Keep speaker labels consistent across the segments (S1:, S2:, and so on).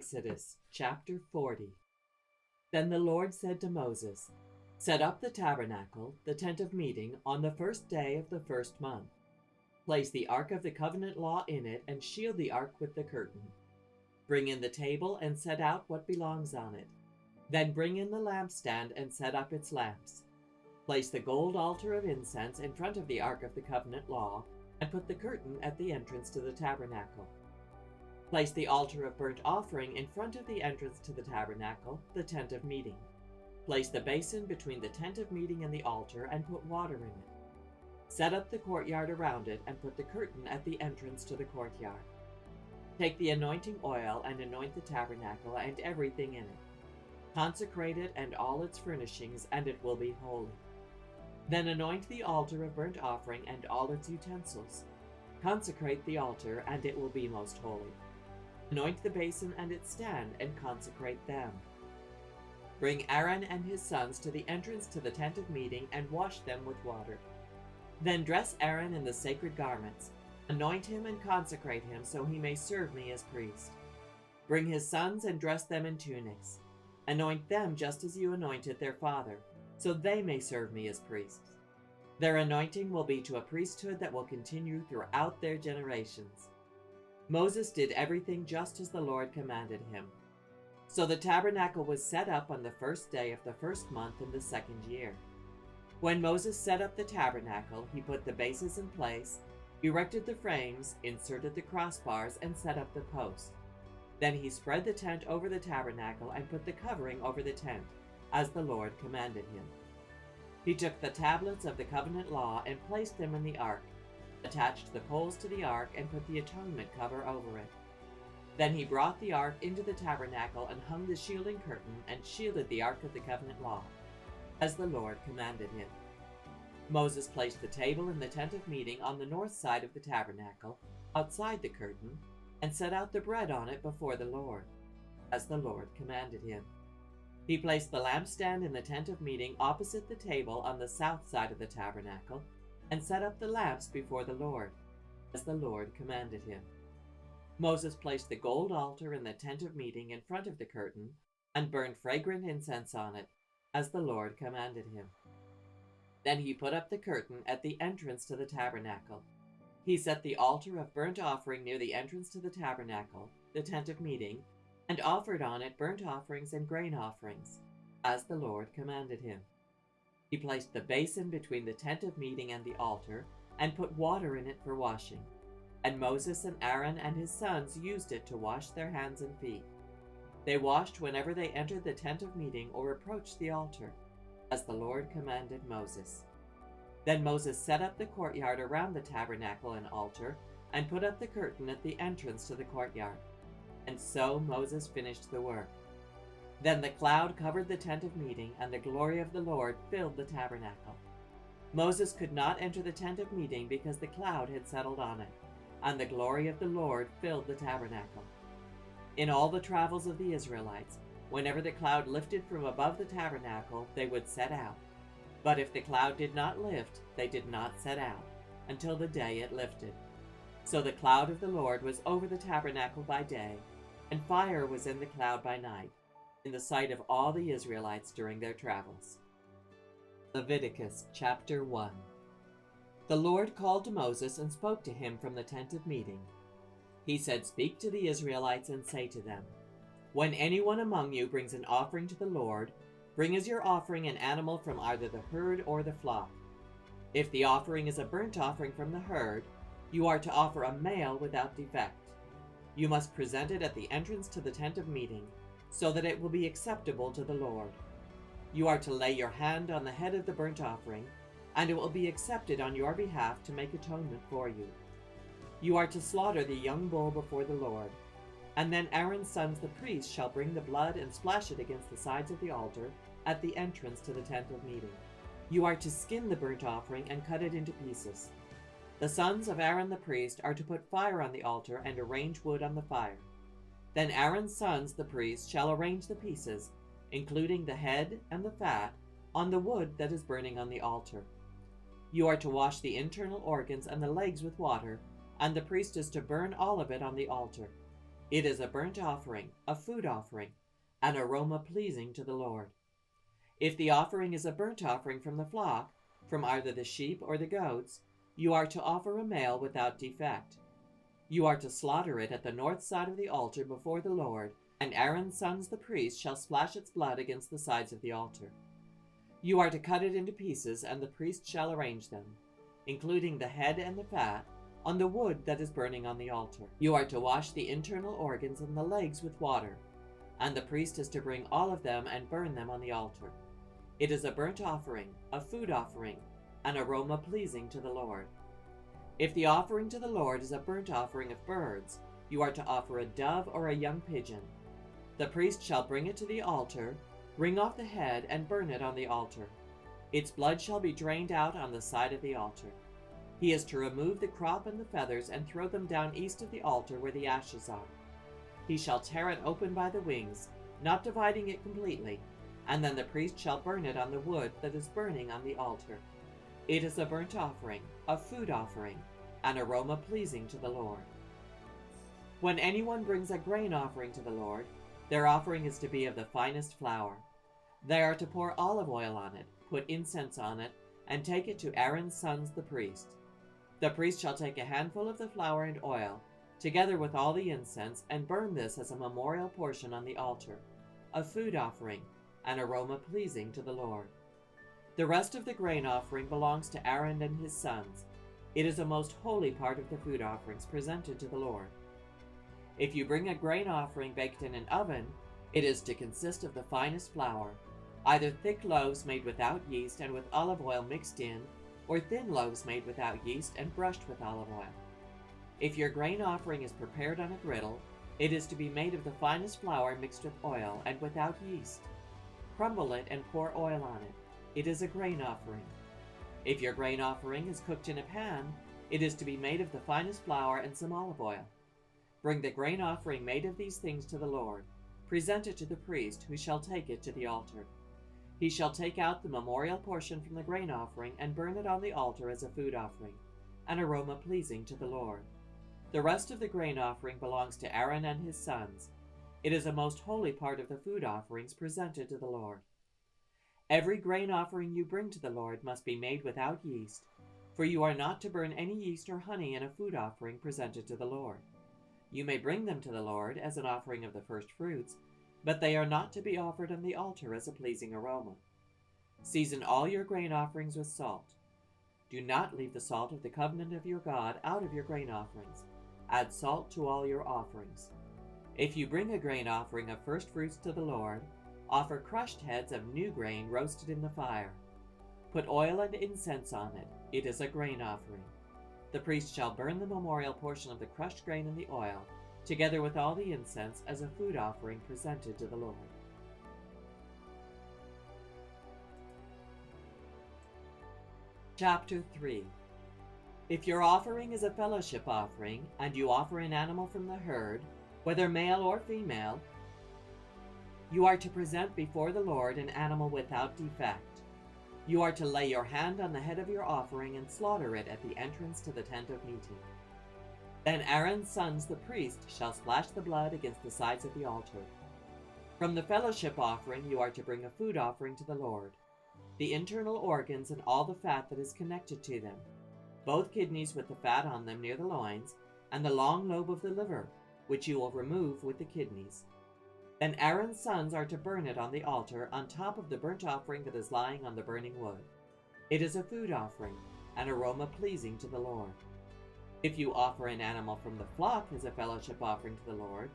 S1: Exodus chapter 40. Then the Lord said to Moses, "Set up the tabernacle, the tent of meeting, on the first day of the first month. Place the ark of the covenant law in it, and shield the ark with the curtain. Bring in the table and set out what belongs on it. Then bring in the lampstand and set up its lamps. Place the gold altar of incense in front of the ark of the covenant law, and put the curtain at the entrance to the tabernacle. Place the altar of burnt offering in front of the entrance to the tabernacle, the tent of meeting. Place the basin between the tent of meeting and the altar, and put water in it. Set up the courtyard around it, and put the curtain at the entrance to the courtyard. Take the anointing oil and anoint the tabernacle and everything in it. Consecrate it and all its furnishings, and it will be holy. Then anoint the altar of burnt offering and all its utensils. Consecrate the altar, and it will be most holy. Anoint the basin and its stand, and consecrate them. Bring Aaron and his sons to the entrance to the tent of meeting, and wash them with water. Then dress Aaron in the sacred garments. Anoint him and consecrate him, so he may serve me as priest. Bring his sons and dress them in tunics. Anoint them just as you anointed their father, so they may serve me as priests. Their anointing will be to a priesthood that will continue throughout their generations." Moses did everything just as the Lord commanded him. So the tabernacle was set up on the first day of the first month in the second year. When Moses set up the tabernacle, he put the bases in place, erected the frames, inserted the crossbars, and set up the posts. Then he spread the tent over the tabernacle and put the covering over the tent, as the Lord commanded him. He took the tablets of the covenant law and placed them in the ark, attached the poles to the ark, and put the atonement cover over it. Then he brought the ark into the tabernacle and hung the shielding curtain and shielded the ark of the covenant law, as the Lord commanded him. Moses placed the table in the tent of meeting on the north side of the tabernacle, outside the curtain, and set out the bread on it before the Lord, as the Lord commanded him. He placed the lampstand in the tent of meeting opposite the table on the south side of the tabernacle, and set up the lamps before the Lord, as the Lord commanded him. Moses placed the gold altar in the tent of meeting in front of the curtain, and burned fragrant incense on it, as the Lord commanded him. Then he put up the curtain at the entrance to the tabernacle. He set the altar of burnt offering near the entrance to the tabernacle, the tent of meeting, and offered on it burnt offerings and grain offerings, as the Lord commanded him. He placed the basin between the tent of meeting and the altar, and put water in it for washing. And Moses and Aaron and his sons used it to wash their hands and feet. They washed whenever they entered the tent of meeting or approached the altar, as the Lord commanded Moses. Then Moses set up the courtyard around the tabernacle and altar, and put up the curtain at the entrance to the courtyard. And so Moses finished the work. Then the cloud covered the tent of meeting, and the glory of the Lord filled the tabernacle. Moses could not enter the tent of meeting because the cloud had settled on it, and the glory of the Lord filled the tabernacle. In all the travels of the Israelites, whenever the cloud lifted from above the tabernacle, they would set out. But if the cloud did not lift, they did not set out, until the day it lifted. So the cloud of the Lord was over the tabernacle by day, and fire was in the cloud by night, in the sight of all the Israelites during their travels. Leviticus chapter 1. The Lord called to Moses and spoke to him from the tent of meeting. He said, "Speak to the Israelites and say to them, when anyone among you brings an offering to the Lord, bring as your offering an animal from either the herd or the flock. If the offering is a burnt offering from the herd, you are to offer a male without defect. You must present it at the entrance to the tent of meeting, so that it will be acceptable to the Lord. You are to lay your hand on the head of the burnt offering, and it will be accepted on your behalf to make atonement for you. You are to slaughter the young bull before the Lord, and then Aaron's sons the priests shall bring the blood and splash it against the sides of the altar at the entrance to the tent of meeting. You are to skin the burnt offering and cut it into pieces. The sons of Aaron the priest are to put fire on the altar and arrange wood on the fire. Then Aaron's sons the priests shall arrange the pieces, including the head and the fat, on the wood that is burning on the altar. You are to wash the internal organs and the legs with water, and the priest is to burn all of it on the altar. It is a burnt offering, a food offering, an aroma pleasing to the Lord. If the offering is a burnt offering from the flock, from either the sheep or the goats, you are to offer a male without defect. You are to slaughter it at the north side of the altar before the Lord, and Aaron's sons the priests shall splash its blood against the sides of the altar. You are to cut it into pieces, and the priest shall arrange them, including the head and the fat, on the wood that is burning on the altar. You are to wash the internal organs and the legs with water, and the priest is to bring all of them and burn them on the altar. It is a burnt offering, a food offering, an aroma pleasing to the Lord. If the offering to the Lord is a burnt offering of birds, you are to offer a dove or a young pigeon. The priest shall bring it to the altar, wring off the head, and burn it on the altar. Its blood shall be drained out on the side of the altar. He is to remove the crop and the feathers and throw them down east of the altar where the ashes are. He shall tear it open by the wings, not dividing it completely, and then the priest shall burn it on the wood that is burning on the altar. It is a burnt offering, a food offering, an aroma pleasing to the Lord. When anyone brings a grain offering to the Lord, their offering is to be of the finest flour. They are to pour olive oil on it, put incense on it, and take it to Aaron's sons the priest. The priest shall take a handful of the flour and oil, together with all the incense, and burn this as a memorial portion on the altar, a food offering, an aroma pleasing to the Lord. The rest of the grain offering belongs to Aaron and his sons. It is a most holy part of the food offerings presented to the Lord. If you bring a grain offering baked in an oven, it is to consist of the finest flour, either thick loaves made without yeast and with olive oil mixed in, or thin loaves made without yeast and brushed with olive oil. If your grain offering is prepared on a griddle, it is to be made of the finest flour mixed with oil and without yeast. Crumble it and pour oil on it. It is a grain offering. If your grain offering is cooked in a pan, it is to be made of the finest flour and some olive oil. Bring the grain offering made of these things to the Lord. Present it to the priest, who shall take it to the altar. He shall take out the memorial portion from the grain offering and burn it on the altar as a food offering, an aroma pleasing to the Lord. The rest of the grain offering belongs to Aaron and his sons. It is a most holy part of the food offerings presented to the Lord. Every grain offering you bring to the Lord must be made without yeast, for you are not to burn any yeast or honey in a food offering presented to the Lord. You may bring them to the Lord as an offering of the first fruits, but they are not to be offered on the altar as a pleasing aroma. Season all your grain offerings with salt. Do not leave the salt of the covenant of your God out of your grain offerings. Add salt to all your offerings. If you bring a grain offering of first fruits to the Lord, offer crushed heads of new grain roasted in the fire. Put oil and incense on it. It is a grain offering. The priest shall burn the memorial portion of the crushed grain in the oil, together with all the incense, as a food offering presented to the Lord. Chapter 3. If your offering is a fellowship offering, and you offer an animal from the herd, whether male or female, you are to present before the Lord an animal without defect. You are to lay your hand on the head of your offering and slaughter it at the entrance to the tent of meeting. Then Aaron's sons the priest shall splash the blood against the sides of the altar. From the fellowship offering you are to bring a food offering to the Lord, the internal organs and all the fat that is connected to them, both kidneys with the fat on them near the loins, and the long lobe of the liver, which you will remove with the kidneys. Then Aaron's sons are to burn it on the altar on top of the burnt offering that is lying on the burning wood. It is a food offering, an aroma pleasing to the Lord. If you offer an animal from the flock as a fellowship offering to the Lord,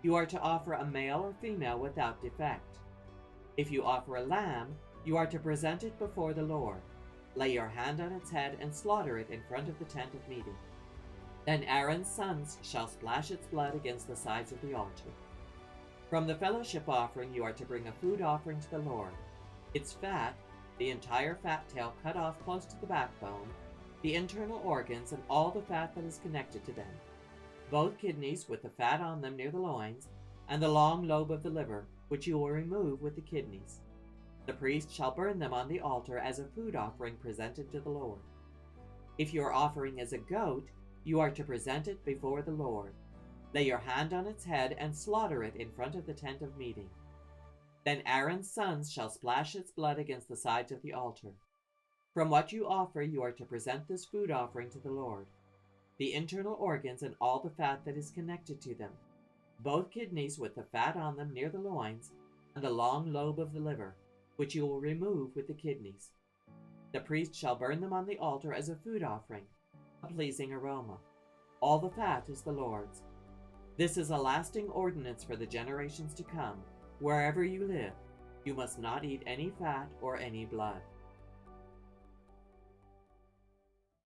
S1: you are to offer a male or female without defect. If you offer a lamb, you are to present it before the Lord. Lay your hand on its head and slaughter it in front of the tent of meeting. Then Aaron's sons shall splash its blood against the sides of the altar. From the fellowship offering you are to bring a food offering to the Lord. Its fat, the entire fat tail cut off close to the backbone, the internal organs and all the fat that is connected to them, both kidneys with the fat on them near the loins, and the long lobe of the liver, which you will remove with the kidneys. The priest shall burn them on the altar as a food offering presented to the Lord. If your offering is a goat, you are to present it before the Lord. Lay your hand on its head and slaughter it in front of the tent of meeting. Then Aaron's sons shall splash its blood against the sides of the altar. From what you offer, you are to present this food offering to the Lord: the internal organs and all the fat that is connected to them, both kidneys with the fat on them near the loins, and the long lobe of the liver, which you will remove with the kidneys. The priest shall burn them on the altar as a food offering, a pleasing aroma. All the fat is the Lord's. This is a lasting ordinance for the generations to come. Wherever you live, you must not eat any fat or any blood.